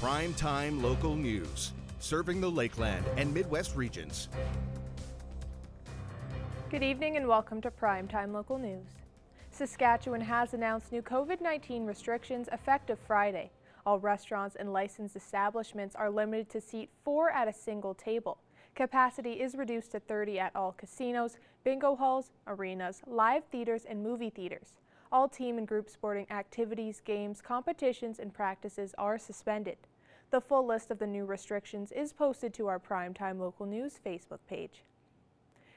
Primetime local news, serving the Lakeland and Midwest regions. Good evening and welcome to Primetime Local News. Saskatchewan has announced new COVID-19 restrictions effective Friday. All restaurants and licensed establishments are limited to seat 4 at a single table. Capacity is reduced to 30 at all casinos, bingo halls, arenas, live theaters, and movie theaters. All team and group sporting activities, games, competitions, and practices are suspended. The full list of the new restrictions is posted to our Primetime Local News Facebook page.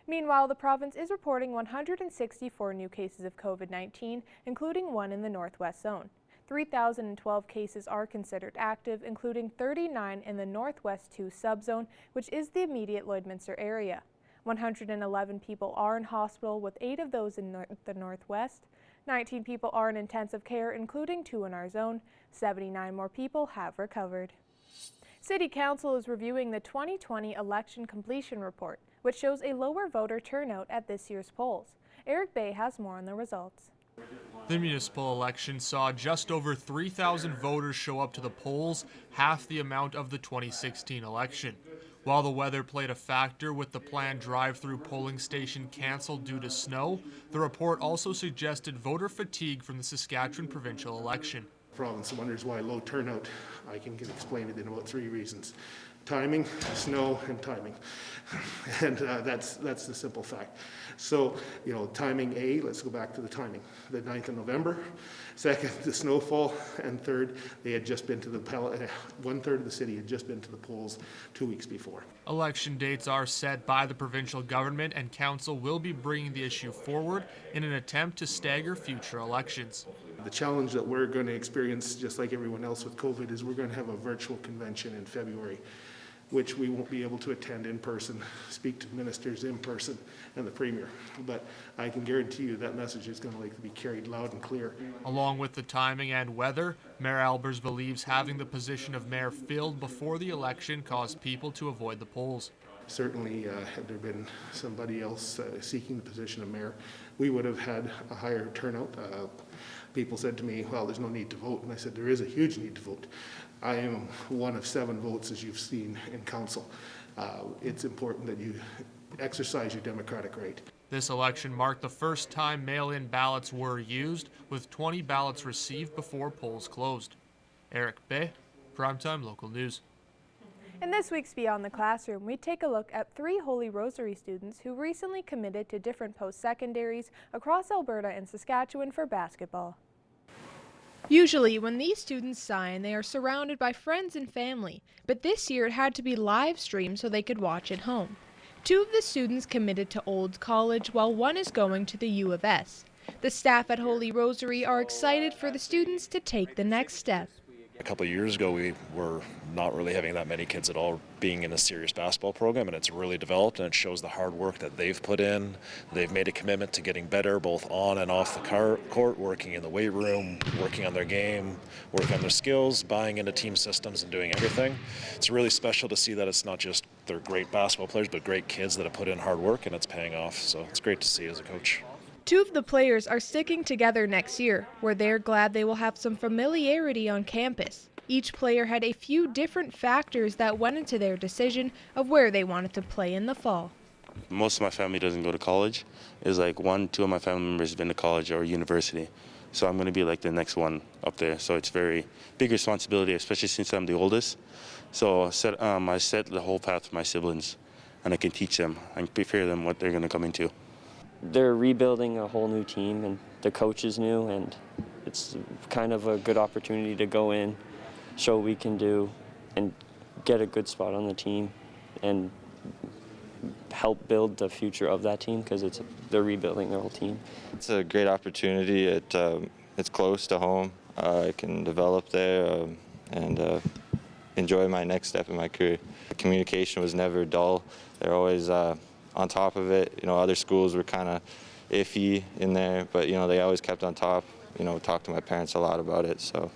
Meanwhile, the province is reporting 164 new cases of COVID-19, including 1 in the Northwest Zone. 3,012 cases are considered active, including 39 in the Northwest 2 subzone, which is the immediate Lloydminster area. 111 people are in hospital, with 8 of those in the Northwest. 19 people are in intensive care, including 2 in our zone. 79 more people have recovered. City Council is reviewing the 2020 election completion report, which shows a lower voter turnout at this year's polls. Eric Bay has more on the results. The municipal election saw just over 3,000 voters show up to the polls, half the amount of the 2016 election. While the weather played a factor with the planned drive-through polling station canceled due to snow, the report also suggested voter fatigue from the Saskatchewan provincial election. The province wonders why low turnout. I can explain it in about 3 reasons. Timing, snow, and timing. And that's the simple fact. So, timing A, let's go back to the timing. The 9th of November. Second, the snowfall. And third, they had just been to the, 1/3 of the city had just been to the polls 2 weeks before. Election dates are set by the provincial government, and council will be bringing the issue forward in an attempt to stagger future elections. The challenge that we're going to experience, just like everyone else with COVID, is we're going to have a virtual convention in February, which we won't be able to attend in person, speak to ministers in person, and the Premier. But I can guarantee you that message is going to be carried loud and clear. Along with the timing and weather, Mayor Albers believes having the position of mayor filled before the election caused people to avoid the polls. Certainly, had there been somebody else seeking the position of mayor, we would have had a higher turnout. People said to me, well, there's no need to vote. And I said, there is a huge need to vote. I am one of 7 votes, as you've seen in council. It's important that you exercise your democratic right. This election marked the first time mail-in ballots were used, with 20 ballots received before polls closed. Eric Bay, Primetime Local News. In this week's Beyond the Classroom, we take a look at 3 Holy Rosary students who recently committed to different post-secondaries across Alberta and Saskatchewan for basketball. Usually, when these students sign, they are surrounded by friends and family, but this year it had to be live streamed so they could watch at home. 2 of the students committed to Olds College, while 1 is going to the U of S. The staff at Holy Rosary are excited for the students to take the next step. A couple of years ago, we were not really having that many kids at all being in a serious basketball program, and it's really developed, and it shows the hard work that they've put in. They've made a commitment to getting better, both on and off the court, working in the weight room, working on their game, working on their skills, buying into team systems and doing everything. It's really special to see that it's not just they're great basketball players, but great kids that have put in hard work, and it's paying off. So it's great to see as a coach. 2 of the players are sticking together next year, where they're glad they will have some familiarity on campus. Each player had a few different factors that went into their decision of where they wanted to play in the fall. Most of my family doesn't go to college. It's like 1-2 of my family members have been to college or university. So I'm going to be like the next one up there. So it's very big responsibility, especially since I'm the oldest. So I set the whole path for my siblings, and I can teach them and prepare them what they're going to come into. They're rebuilding a whole new team, and the coach is new, and it's kind of a good opportunity to go in, show what we can do, and get a good spot on the team, and help build the future of that team, because they're rebuilding their whole team. It's a great opportunity. It's close to home. I can develop there and enjoy my next step in my career. The communication was never dull. They're always on top of it. Other schools were kind of iffy in there, but they always kept on top. Talked to my parents a lot about it. So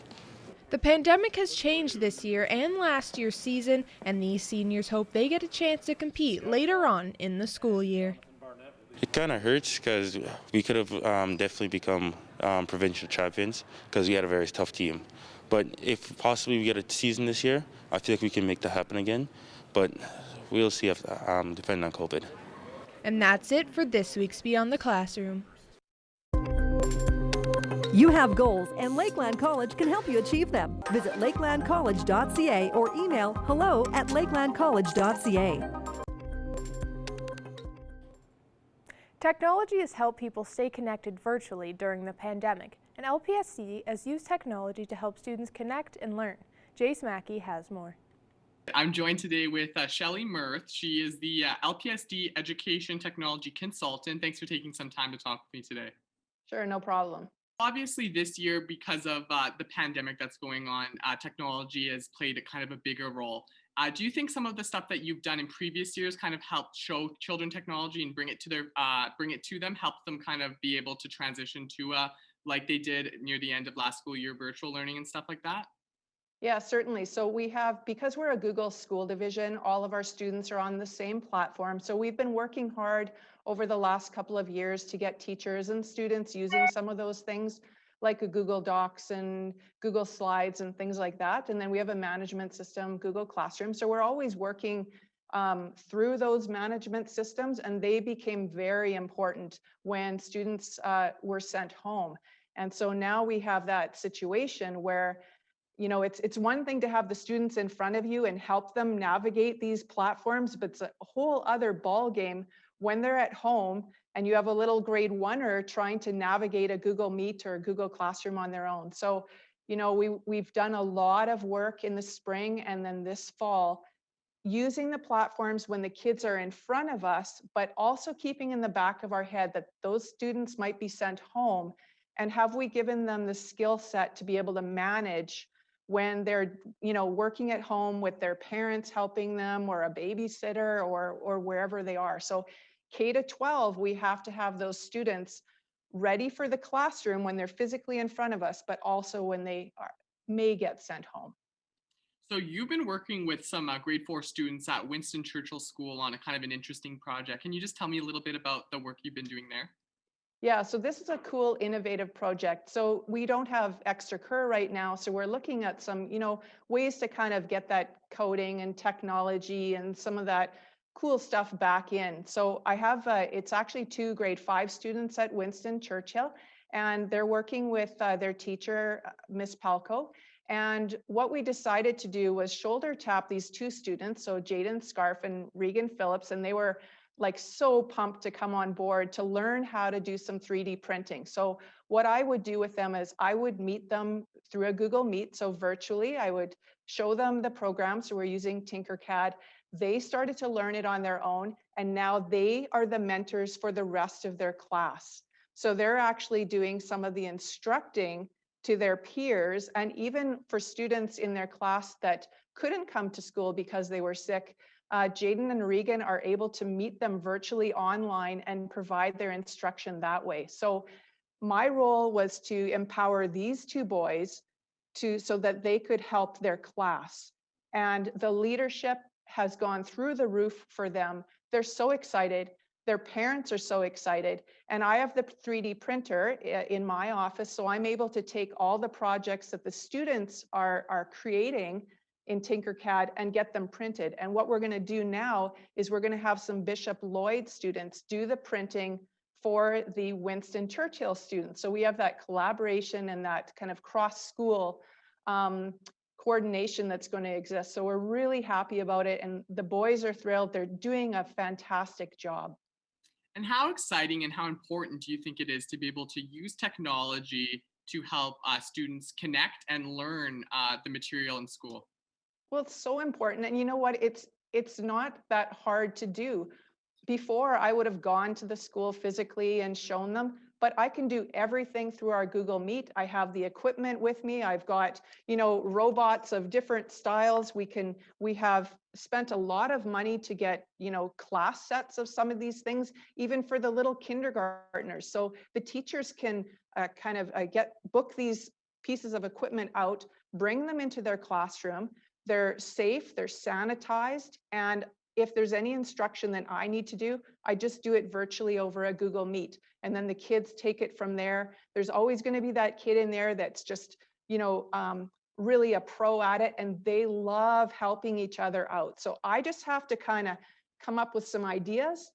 The pandemic has changed this year and last year's season, and these seniors hope they get a chance to compete later on in the school year. It kind of hurts because we could have definitely become provincial champions because we had a very tough team. But if possibly we get a season this year, I feel like we can make that happen again. But we'll see if, depending on COVID. And that's it for this week's Beyond the Classroom. You have goals, and Lakeland College can help you achieve them. Visit lakelandcollege.ca or email hello@lakelandcollege.ca. Technology has helped people stay connected virtually during the pandemic, and LPSC has used technology to help students connect and learn. Jace Mackey has more. I'm joined today with Shelley Mirth. She is the LPSD Education Technology Consultant. Thanks for taking some time to talk with me today. Sure, no problem. Obviously, this year, because of the pandemic that's going on, technology has played a kind of a bigger role. Do you think some of the stuff that you've done in previous years kind of helped show children technology and bring it to them, help them kind of be able to transition to like they did near the end of last school year, virtual learning and stuff like that? Yeah, certainly. So we have, because we're a Google school division, all of our students are on the same platform. So we've been working hard over the last couple of years to get teachers and students using some of those things like a Google Docs and Google Slides and things like that. And then we have a management system, Google Classroom. So we're always working through those management systems, and they became very important when students were sent home. And so now we have that situation where it's one thing to have the students in front of you and help them navigate these platforms, but it's a whole other ball game when they're at home and you have a little grade oneer trying to navigate a Google Meet or Google Classroom on their own. So, we've done a lot of work in the spring and then this fall using the platforms when the kids are in front of us, but also keeping in the back of our head that those students might be sent home, and have we given them the skill set to be able to manage when they're working at home with their parents helping them, or a babysitter, or wherever they are. So K to 12, we have to have those students ready for the classroom when they're physically in front of us, but also when they may get sent home. So you've been working with some grade 4 students at Winston Churchill School on a kind of an interesting project. Can you just tell me a little bit about the work you've been doing there? Yeah, so this is a cool, innovative project. So we don't have extra cur right now, so we're looking at some, ways to kind of get that coding and technology and some of that cool stuff back in. So I have, it's actually 2 grade 5 students at Winston Churchill, and they're working with their teacher, Miss Palco. And what we decided to do was shoulder tap these 2 students, so Jaden Scarf and Regan Phillips, and they were like so pumped to come on board to learn how to do some 3D printing. So what I would do with them is I would meet them through a Google Meet. So virtually, I would show them the program. So we're using Tinkercad. They started to learn it on their own, and now they are the mentors for the rest of their class. So they're actually doing some of the instructing to their peers, and even for students in their class that couldn't come to school because they were sick, Jaden and Regan are able to meet them virtually online and provide their instruction that way. So my role was to empower these 2 boys so that they could help their class. And the leadership has gone through the roof for them. They're so excited. Their parents are so excited. And I have the 3D printer in my office, so I'm able to take all the projects that the students are creating in Tinkercad and get them printed. And what we're going to do now is we're going to have some Bishop Lloyd students do the printing for the Winston Churchill students. So we have that collaboration and that kind of cross-school coordination that's going to exist. So we're really happy about it, and the boys are thrilled. They're doing a fantastic job. And how exciting and how important do you think it is to be able to use technology to help students connect and learn the material in school? Well, it's so important. And you know what? It's not that hard to do. Before, I would have gone to the school physically and shown them, but I can do everything through our Google Meet. I have the equipment with me. I've got, robots of different styles. We have spent a lot of money to get, class sets of some of these things, even for the little kindergartners. So the teachers can book these pieces of equipment out, bring them into their classroom. They're safe, they're sanitized, and if there's any instruction that I need to do, I just do it virtually over a Google Meet. And then the kids take it from there. There's always going to be that kid in there that's just, really a pro at it, and they love helping each other out. So I just have to kind of come up with some ideas,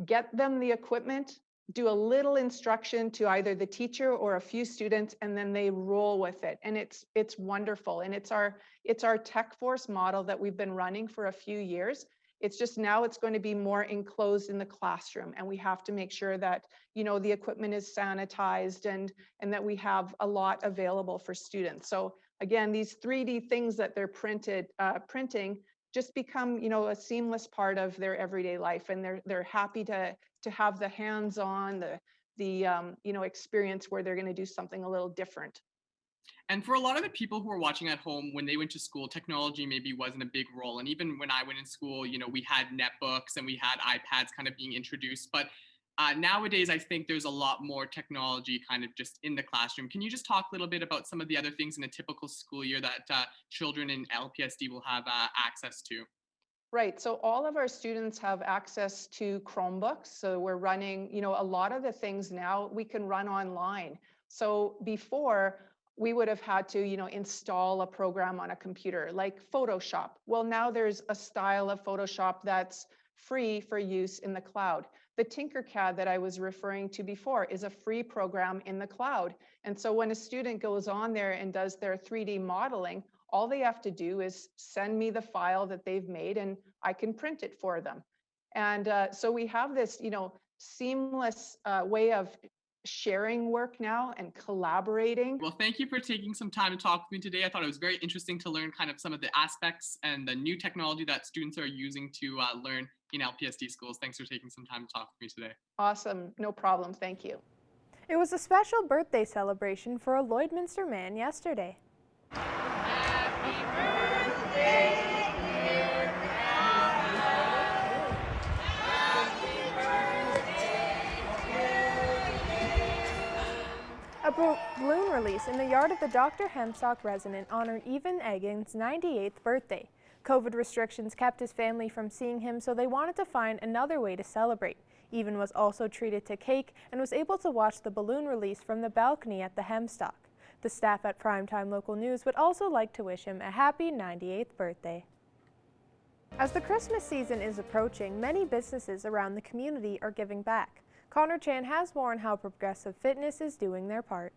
get them the equipment, do a little instruction to either the teacher or a few students, and then they roll with it. And it's wonderful. And it's our Tech Force model that we've been running for a few years. It's just now it's going to be more enclosed in the classroom, and we have to make sure that, you know, the equipment is sanitized and that we have a lot available for students. So again, these 3D things that they're printing just become, you know, a seamless part of their everyday life, and they're happy to have the hands-on, the you know, experience where they're going to do something a little different. And for a lot of the people who are watching at home, when they went to school, technology maybe wasn't a big role. And even when I went in school, you know, we had netbooks and we had iPads kind of being introduced. But nowadays, I think there's a lot more technology kind of just in the classroom. Can you just talk a little bit about some of the other things in a typical school year that children in LPSD will have access to? Right. So all of our students have access to Chromebooks. So we're running, you know, a lot of the things now we can run online. So before, we would have had to, you know, install a program on a computer like Photoshop. Well, now there's a style of Photoshop that's free for use in the cloud. The Tinkercad that I was referring to before is a free program in the cloud. And so when a student goes on there and does their 3D modeling, all they have to do is send me the file that they've made, and I can print it for them. And so we have this, you know, seamless way of sharing work now and collaborating. Well, thank you for taking some time to talk with me today. I thought it was very interesting to learn kind of some of the aspects and the new technology that students are using to learn in LPSD schools. Thanks for taking some time to talk with me today. Awesome. No problem. Thank you. It was a special birthday celebration for a Lloydminster man yesterday. A balloon release in the yard of the Dr. Hemstock resident honored Evan Egan's 98th birthday. COVID restrictions kept his family from seeing him, so they wanted to find another way to celebrate. Evan was also treated to cake and was able to watch the balloon release from the balcony at the Hemstock. The staff at Primetime Local News would also like to wish him a happy 98th birthday. As the Christmas season is approaching, many businesses around the community are giving back. Connor Chan has more on how Progressive Fitness is doing their part.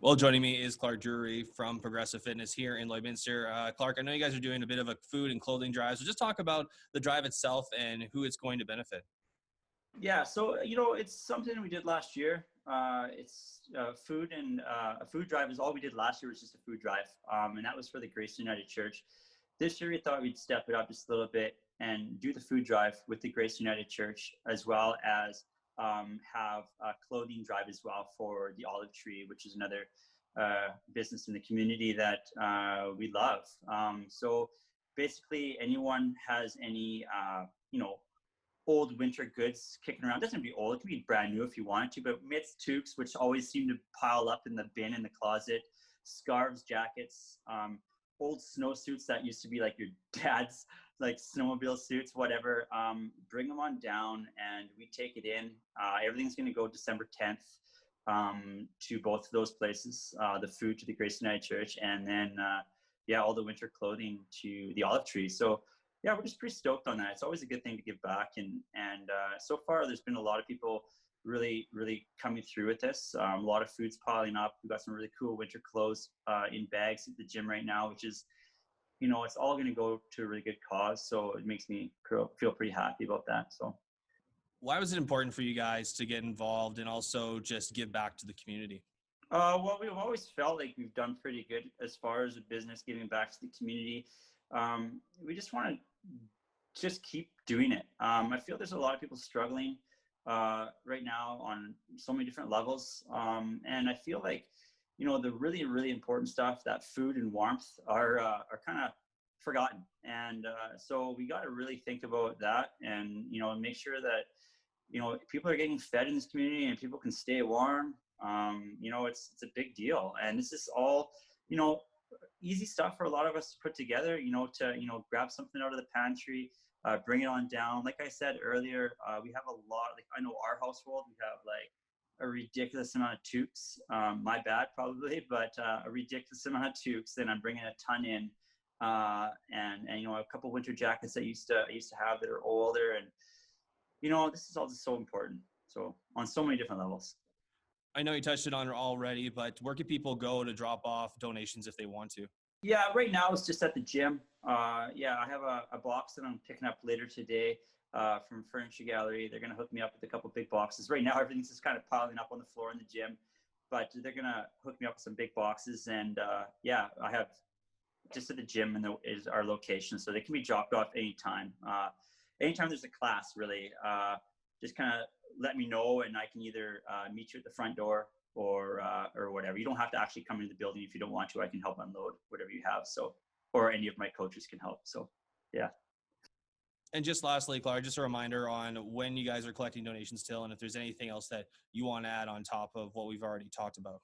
Well, joining me is Clark Drury from Progressive Fitness here in Lloydminster. Clark, I know you guys are doing a bit of a food and clothing drive, so just talk about the drive itself and who it's going to benefit. Yeah, so, you know, it's something we did last year. It's food, and a food drive is all we did last year was just a food drive, and that was for the Grace United Church. This year we thought we'd step it up just a little bit and do the food drive with the Grace United Church, as well as have a clothing drive as well for the Olive Tree, which is another business in the community that we love. So basically, anyone has any, you know, old winter goods kicking around. It doesn't have to be old, it can be brand new if you want to, but mitts, toques, which always seem to pile up in the bin in the closet, scarves, jackets, old snowsuits that used to be like your dad's like snowmobile suits, whatever, bring them on down and we take it in. Everything's going to go December 10th to both of those places, the food to the Grace United Church, and then yeah, all the winter clothing to the Olive Tree. So yeah, we're just pretty stoked on that. It's always a good thing to give back, and so far there's been a lot of people really coming through with this. A lot of food's piling up. We've got some really cool winter clothes in bags at the gym right now, which is, you know, it's all going to go to a really good cause. So it makes me feel pretty happy about that. So why was it important for you guys to get involved and also just give back to the community? Well, we've always felt like we've done pretty good as far as a business giving back to the community. We just want to just keep doing it. I feel there's a lot of people struggling right now on so many different levels. And I feel like, you know, the really important stuff, that food and warmth, are kind of forgotten. And so we got to really think about that, and, you know, make sure that, you know, people are getting fed in this community and people can stay warm. You know, it's a big deal. And this is all, you know, easy stuff for a lot of us to put together, you know, to, you know, grab something out of the pantry, bring it on down. Like I said earlier, we have a lot, like, I know our household, we have like a ridiculous amount of toques. My bad, probably, but a ridiculous amount of toques. Then I'm bringing a ton in, and you know, a couple winter jackets I used to have that are older, and you know, this is all just so important. So on so many different levels. I know you touched it on already, but where can people go to drop off donations if they want to? Yeah, right now it's just at the gym. Yeah, I have a box that I'm picking up later today from Furniture Gallery. They're going to hook me up with a couple big boxes. Right now, everything's just kind of piling up on the floor in the gym, but they're going to hook me up with some big boxes. And yeah, I have just at the gym is our location, so they can be dropped off anytime. Anytime there's a class, really, just kind of let me know, and I can either meet you at the front door or whatever. You don't have to actually come into the building if you don't want to. I can help unload whatever you have. So, or any of my coaches can help. So, yeah. And just lastly, Clark, just a reminder on when you guys are collecting donations till, and if there's anything else that you want to add on top of what we've already talked about.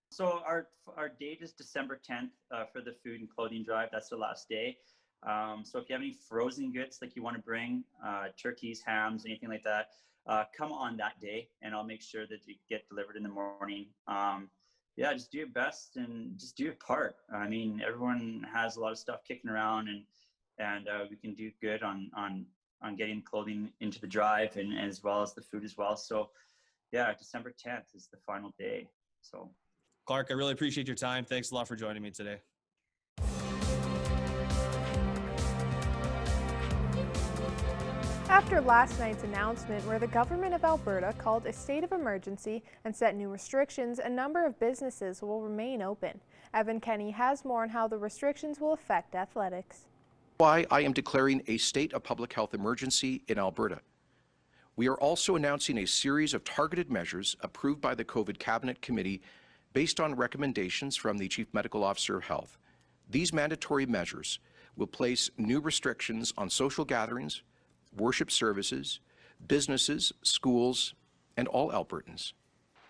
So our date is December 10th for the food and clothing drive. That's the last day. So if you have any frozen goods like you want to bring, turkeys, hams, anything like that, come on that day, and I'll make sure that you get delivered in the morning. Yeah, just do your best and just do your part. I mean, everyone has a lot of stuff kicking around, and we can do good on getting clothing into the drive, and as well as the food as well. So yeah, December 10th is the final day. So Clark, I really appreciate your time. Thanks a lot for joining me today. After last night's announcement where the government of Alberta called a state of emergency and set new restrictions, a number of businesses will remain open. Evan Kenny has more on how the restrictions will affect athletics. Why I am declaring a state of public health emergency in Alberta. We are also announcing a series of targeted measures approved by the COVID Cabinet Committee based on recommendations from the Chief Medical Officer of Health. These mandatory measures will place new restrictions on social gatherings, worship services, businesses, schools, and all Albertans.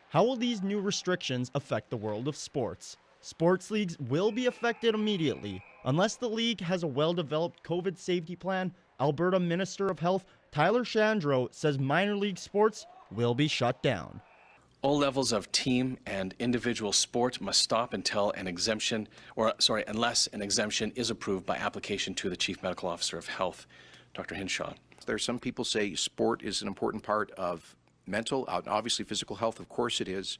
How will these new restrictions affect the world of sports? Sports leagues will be affected immediately. Unless the league has a well-developed COVID safety plan, Alberta Minister of Health Tyler Shandro says minor league sports will be shut down. All levels of team and individual sport must stop until an exemption, unless an exemption is approved by application to the Chief Medical Officer of Health, Dr. Hinshaw. There are some people say sport is an important part of mental, obviously physical health, of course it is,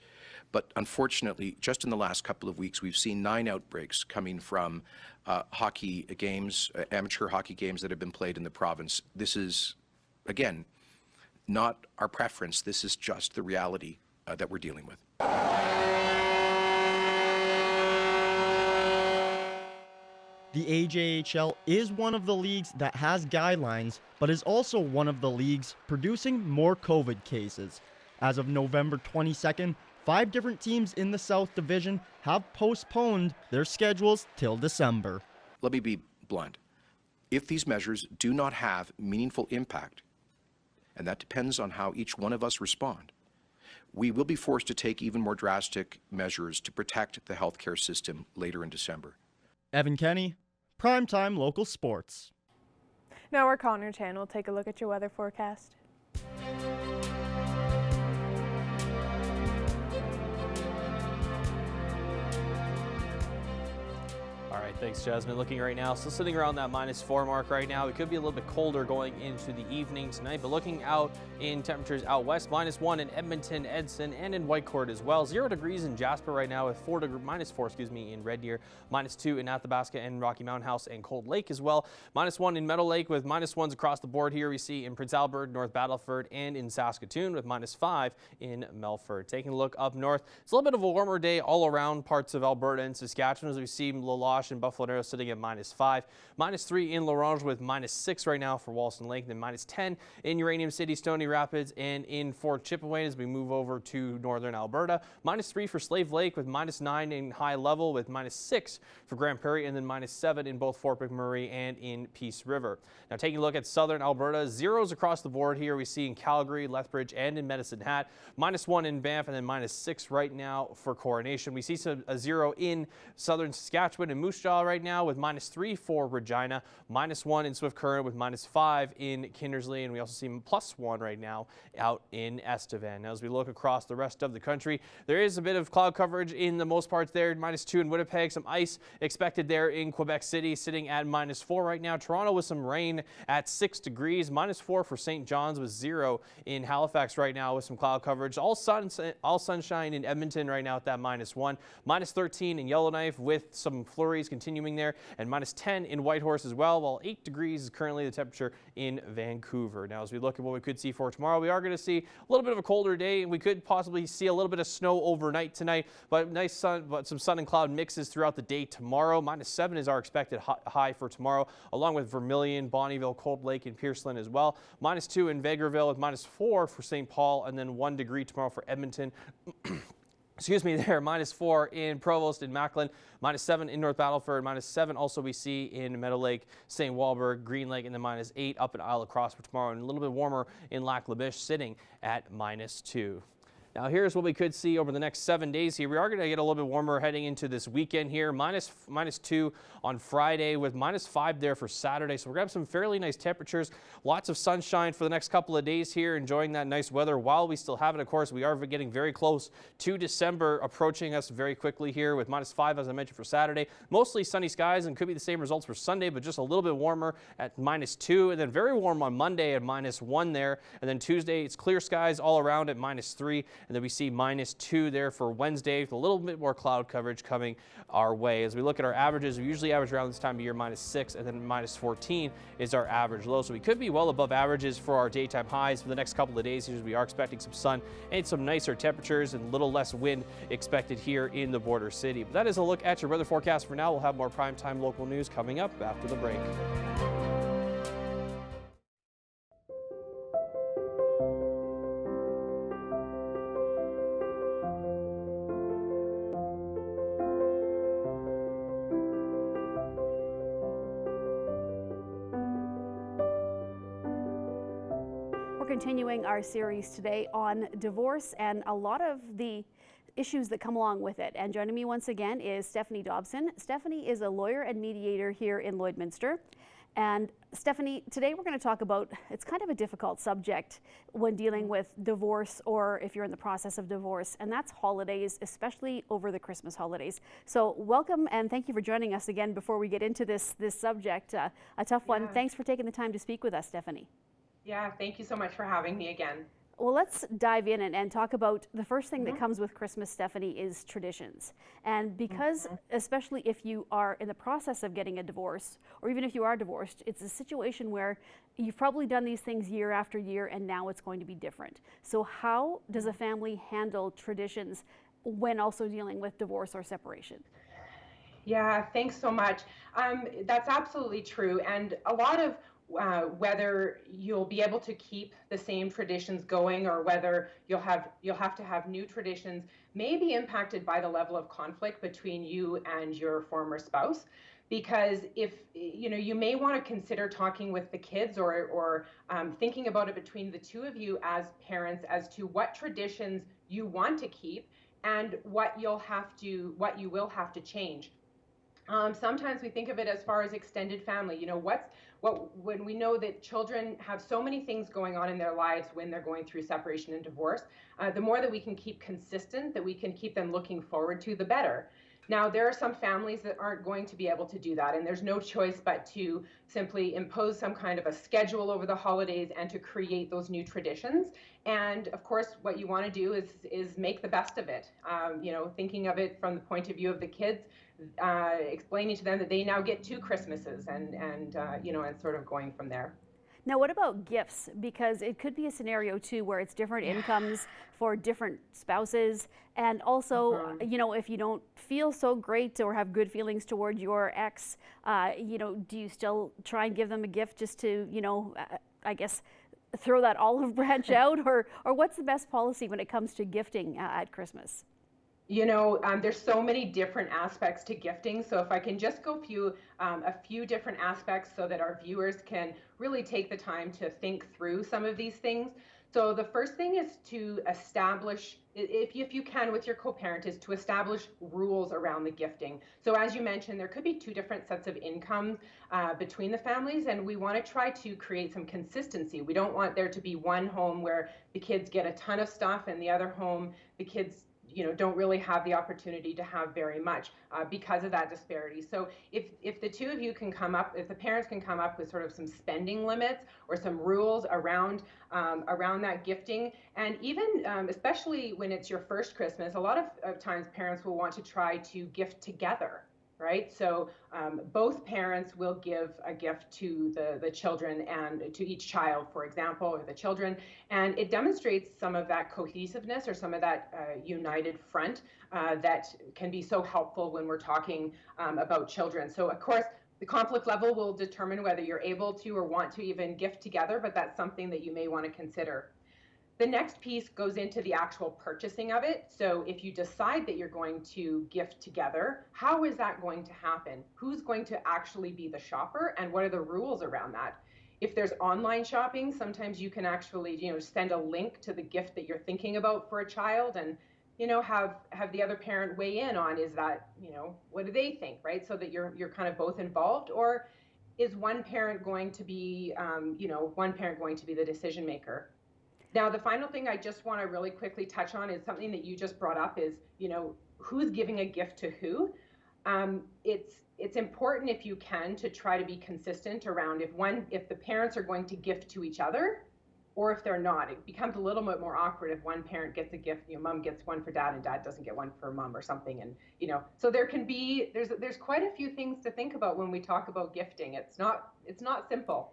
but unfortunately, just in the last couple of weeks, we've seen 9 outbreaks coming from hockey games, amateur hockey games that have been played in the province. This is, again, not our preference. This is just the reality that we're dealing with. The AJHL is one of the leagues that has guidelines, but is also one of the leagues producing more COVID cases. As of November 22nd, 5 different teams in the South Division have postponed their schedules till December. Let me be blunt. If these measures do not have meaningful impact, and that depends on how each one of us respond, we will be forced to take even more drastic measures to protect the healthcare system later in December. Evan Kenny, Primetime Local Sports. Now we're calling your channel. Take a look at your weather forecast. All right, thanks, Jasmine. Looking right now, still sitting around that -4 mark right now. It could be a little bit colder going into the evening tonight, but looking out in temperatures out west, -1 in Edmonton, Edson, and in Whitecourt as well. 0 degrees in Jasper right now with -4 in Red Deer, -2 in Athabasca and Rocky Mountain House and Cold Lake as well. -1 in Meadow Lake with -1s across the board here. We see in Prince Albert, North Battleford, and in Saskatoon with -5 in Melfort. Taking a look up north, it's a little bit of a warmer day all around parts of Alberta and Saskatchewan as we see La Loche and Buffalo Narrows sitting at -5, -3 in La Ronge with -6 right now for Wollaston Lake, then -10 in Uranium City, Stony Rapids, and in Fort Chipewyan as we move over to northern Alberta. -3 for Slave Lake with -9 in High Level with -6 for Grand Prairie, and then -7 in both Fort McMurray and in Peace River. Now taking a look at southern Alberta, 0s across the board here. We see in Calgary, Lethbridge, and in Medicine Hat, -1 in Banff, and then -6 right now for Coronation. We see a 0 in southern Saskatchewan and Moose Jaw, Carlisle right now with -3 for Regina, -1 in Swift Current with -5 in Kindersley, and we also see +1 right now out in Estevan. Now, as we look across the rest of the country, there is a bit of cloud coverage in the most parts there, -2 in Winnipeg, some ice expected there in Quebec City, sitting at -4 right now. Toronto with some rain at 6 degrees, -4 for St. John's with 0 in Halifax right now with some cloud coverage. All sunshine in Edmonton right now at that -1, -13 in Yellowknife with some flurries continuing there, and -10 in Whitehorse as well, while 8 degrees is currently the temperature in Vancouver. Now, as we look at what we could see for tomorrow, we are going to see a little bit of a colder day, and we could possibly see a little bit of snow overnight tonight, but nice sun, but some sun and cloud mixes throughout the day tomorrow. -7 is our expected high for tomorrow, along with Vermilion, Bonnyville, Cold Lake, and Pearceland as well. -2 in Vegreville with -4 for St. Paul, and then 1 degree tomorrow for Edmonton. Excuse me there, -4 in Provost and Macklin, -7 in North Battleford, -7 also we see in Meadow Lake, St. Walburg, Green Lake, and then -8 up in Isle La Crosse for tomorrow, and a little bit warmer in Lac La Biche, sitting at -2. Now, here's what we could see over the next 7 days here. We are going to get a little bit warmer heading into this weekend here. -2 on Friday with -5 there for Saturday. So we're going to have some fairly nice temperatures. Lots of sunshine for the next couple of days here, enjoying that nice weather while we still have it. Of course, we are getting very close to December, approaching us very quickly here with -5, as I mentioned, for Saturday. Mostly sunny skies, and could be the same results for Sunday, but just a little bit warmer at -2, and then very warm on Monday at -1 there. And then Tuesday, it's clear skies all around at -3. And then we see -2 there for Wednesday with a little bit more cloud coverage coming our way. As we look at our averages, we usually average around this time of year -6, and then -14 is our average low. So we could be well above averages for our daytime highs for the next couple of days. We are expecting some sun and some nicer temperatures and a little less wind expected here in the border city. But that is a look at your weather forecast for now. We'll have more primetime local news coming up after the break. Continuing our series today on divorce and a lot of the issues that come along with it. And joining me once again is Stephanie Dobson. Stephanie is a lawyer and mediator here in Lloydminster. And Stephanie, today we're going to talk about, it's kind of a difficult subject when dealing with divorce, or if you're in the process of divorce, and that's holidays, especially over the Christmas holidays. So welcome and thank you for joining us again before we get into this subject, a tough one. Thanks for taking the time to speak with us, Stephanie. Yeah, thank you so much for having me again. Well, let's dive in and talk about the first thing that comes with Christmas, Stephanie, is traditions. And because, especially if you are in the process of getting a divorce, or even if you are divorced, it's a situation where you've probably done these things year after year, and now it's going to be different. So how does a family handle traditions when also dealing with divorce or separation? Yeah, thanks so much. That's absolutely true. And a lot of whether you'll be able to keep the same traditions going, or whether you'll have to have new traditions, may be impacted by the level of conflict between you and your former spouse. Because if you may want to consider talking with the kids, or thinking about it between the two of you as parents, as to what traditions you want to keep and what you will have to change. Sometimes we think of it as far as extended family. When we know that children have so many things going on in their lives when they're going through separation and divorce, the more that we can keep consistent, that we can keep them looking forward to, the better. Now, there are some families that aren't going to be able to do that, and there's no choice but to simply impose some kind of a schedule over the holidays and to create those new traditions. And of course, what you want to do is make the best of it. Thinking of it from the point of view of the kids, explaining to them that they now get 2 Christmases, and sort of going from there. Now, what about gifts? Because it could be a scenario too where it's different incomes for different spouses, and also, if you don't feel so great or have good feelings toward your ex, do you still try and give them a gift just to, I guess, throw that olive branch out, or what's the best policy when it comes to gifting at Christmas? There's so many different aspects to gifting. So if I can just go through a few different aspects so that our viewers can really take the time to think through some of these things. So the first thing is to establish, if you can with your co-parent, is to establish rules around the gifting. So as you mentioned, there could be two different sets of income between the families, and we want to try to create some consistency. We don't want there to be one home where the kids get a ton of stuff and the other home, the kids don't really have the opportunity to have very much because of that disparity. So if the two of you can come up, if the parents can come up with sort of some spending limits or some rules around that gifting, and even especially when it's your first Christmas, a lot of times parents will want to try to gift together. Right, so both parents will give a gift to the children and to each child, for example, or the children, and it demonstrates some of that cohesiveness or some of that united front that can be so helpful when we're talking about children. So of course, the conflict level will determine whether you're able to or want to even gift together, but that's something that you may want to consider. The next piece goes into the actual purchasing of it. So if you decide that you're going to gift together, how is that going to happen? Who's going to actually be the shopper, and what are the rules around that? If there's online shopping, sometimes you can actually, send a link to the gift that you're thinking about for a child, and have the other parent weigh in on, is that, what do they think, right? So that you're kind of both involved, or is one parent going to be, the decision maker? Now, the final thing I just want to really quickly touch on is something that you just brought up is, who's giving a gift to who? It's important, if you can, to try to be consistent around if the parents are going to gift to each other, or if they're not. It becomes a little bit more awkward if one parent gets a gift, mom gets one for dad and dad doesn't get one for mom or something. And, so there's quite a few things to think about when we talk about gifting. It's not simple.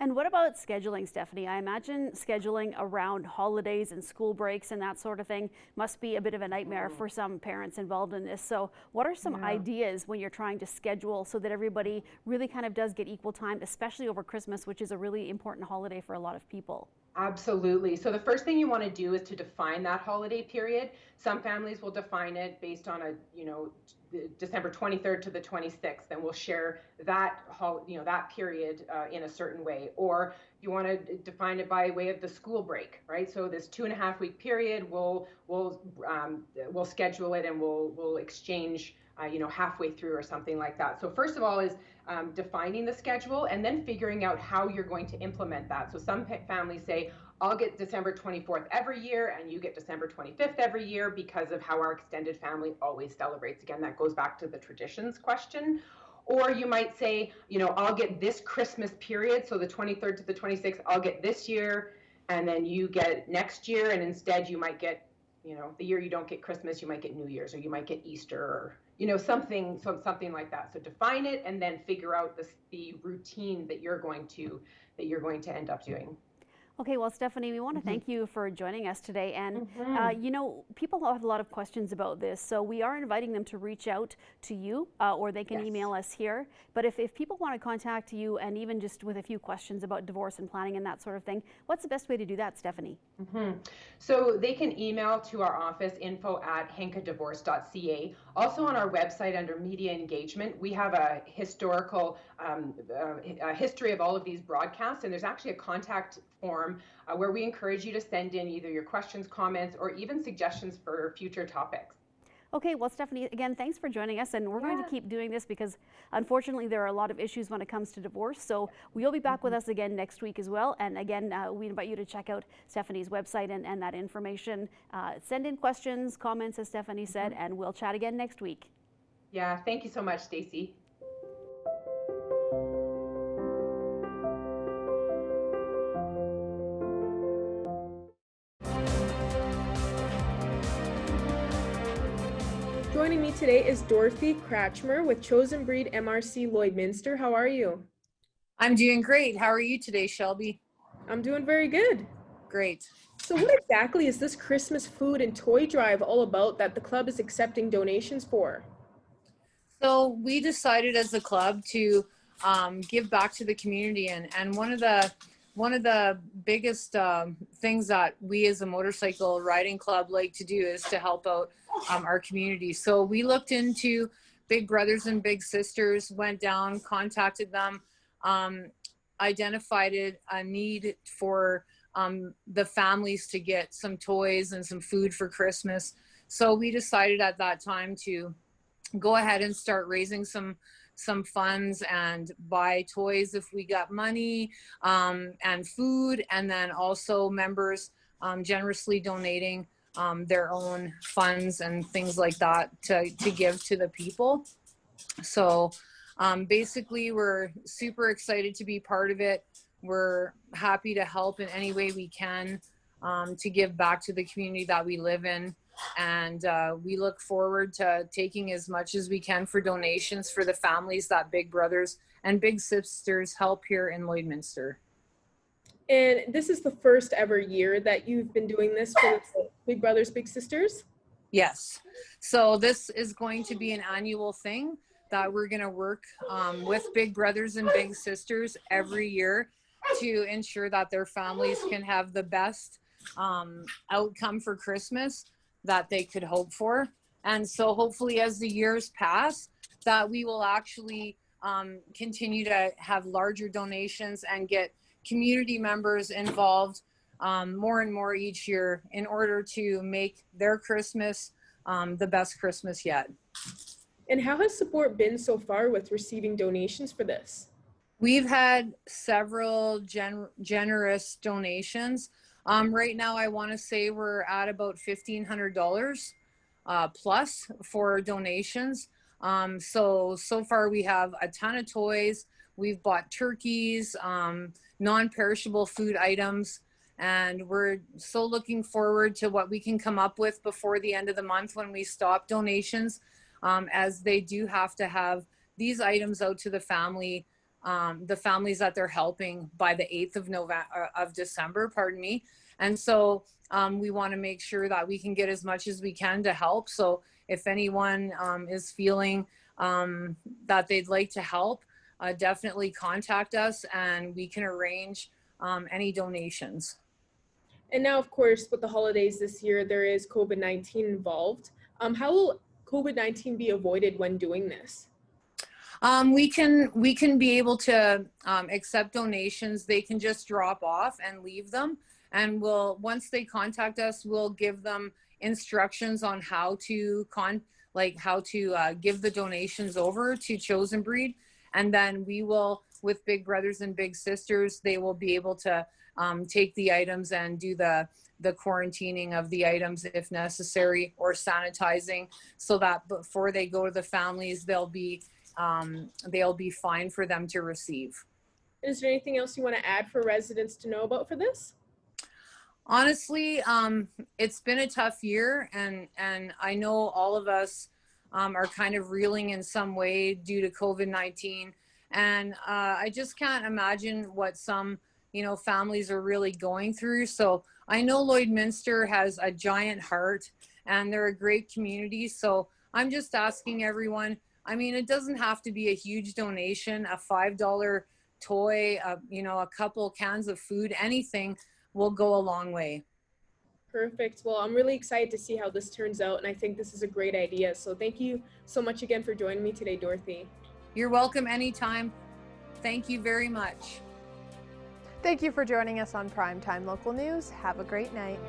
And what about scheduling, Stephanie? I imagine scheduling around holidays and school breaks and that sort of thing must be a bit of a nightmare for some parents involved in this. So what are some ideas when you're trying to schedule so that everybody really kind of does get equal time, especially over Christmas, which is a really important holiday for a lot of people? Absolutely. So the first thing you want to do is to define that holiday period. Some families will define it based on December 23rd to the 26th, and we'll share that that period in a certain way. Or you want to define it by way of the school break, right? So this 2.5 week period, we'll schedule it and we'll exchange halfway through or something like that. So first of all is defining the schedule, and then figuring out how you're going to implement that. So some families say, I'll get December 24th every year and you get December 25th every year because of how our extended family always celebrates. Again, that goes back to the traditions question. Or you might say, I'll get this Christmas period, so the 23rd to the 26th, I'll get this year, and then you get next year, and instead you might get, the year you don't get Christmas, you might get New Year's, or you might get Easter, or something like that. So define it and then figure out the routine that you're going to end up doing. Okay, well, Stephanie, we want to thank you for joining us today. And, people have a lot of questions about this, so we are inviting them to reach out to you, or they can email us here. But if people want to contact you, and even just with a few questions about divorce and planning and that sort of thing, what's the best way to do that, Stephanie? So they can email to our office, info@henkadivorce.ca. Also on our website under media engagement, we have a historical history of all of these broadcasts, and there's actually a contact form where we encourage you to send in either your questions, comments, or even suggestions for future topics. Okay, well, Stephanie, again, thanks for joining us, and we're going to keep doing this because unfortunately there are a lot of issues when it comes to divorce, so you'll be back with us again next week as well. And again, we invite you to check out Stephanie's website and that information. Send in questions, comments, as Stephanie said, and we'll chat again next week. Yeah, thank you so much, Stacey. Joining me today is Dorothy Kratchmer with Chosen Breed MRC Lloydminster. How are you? I'm doing great. How are you today, Shelby? I'm doing very good. Great. So what exactly is this Christmas food and toy drive all about that the club is accepting donations for? So we decided as a club to give back to the community, and one of the biggest things that we as a motorcycle riding club like to do is to help out our community. So we looked into Big Brothers and Big Sisters, went down, contacted them, identified a need for the families to get some toys and some food for Christmas. So we decided at that time to go ahead and start raising some funds and buy toys if we got money, and food, and then also members generously donating their own funds and things like that to give to the people. So basically, we're super excited to be part of it. We're happy to help in any way we can to give back to the community that we live in. And we look forward to taking as much as we can for donations for the families that Big Brothers and Big Sisters help here in Lloydminster. And this is the first ever year that you've been doing this for Big Brothers, Big Sisters? Yes. So this is going to be an annual thing that we're going to work with Big Brothers and Big Sisters every year to ensure that their families can have the best outcome for Christmas that they could hope for. And so hopefully as the years pass, that we will actually continue to have larger donations and get community members involved more and more each year in order to make their Christmas the best Christmas yet. And how has support been so far with receiving donations for this? We've had several generous donations. Right now, I want to say we're at about $1,500 plus for donations. So far we have a ton of toys. We've bought turkeys, non-perishable food items, and we're so looking forward to what we can come up with before the end of the month when we stop donations, as they do have to have these items out to the families that they're helping by the 8th of December, pardon me. And so we want to make sure that we can get as much as we can to help. So if anyone is feeling that they'd like to help, definitely contact us and we can arrange any donations. And now, of course, with the holidays this year, there is COVID-19 involved. How will COVID-19 be avoided when doing this? We can be able to accept donations. They can just drop off and leave them. And once they contact us, we'll give them instructions on how to give the donations over to Chosen Breed. And then we will, with Big Brothers and Big Sisters, they will be able to take the items and do the quarantining of the items if necessary, or sanitizing, so that before they go to the families, they'll be fine for them to receive. Is there anything else you want to add for residents to know about for this? Honestly, it's been a tough year, and I know all of us are kind of reeling in some way due to COVID-19, and I just can't imagine what some families are really going through. So I know Lloydminster has a giant heart and they're a great community. So I'm just asking everyone, I mean, it doesn't have to be a huge donation, a $5 toy, a couple cans of food, anything will go a long way. Perfect. Well, I'm really excited to see how this turns out, and I think this is a great idea. So thank you so much again for joining me today, Dorothy. You're welcome anytime. Thank you very much. Thank you for joining us on Primetime Local News. Have a great night.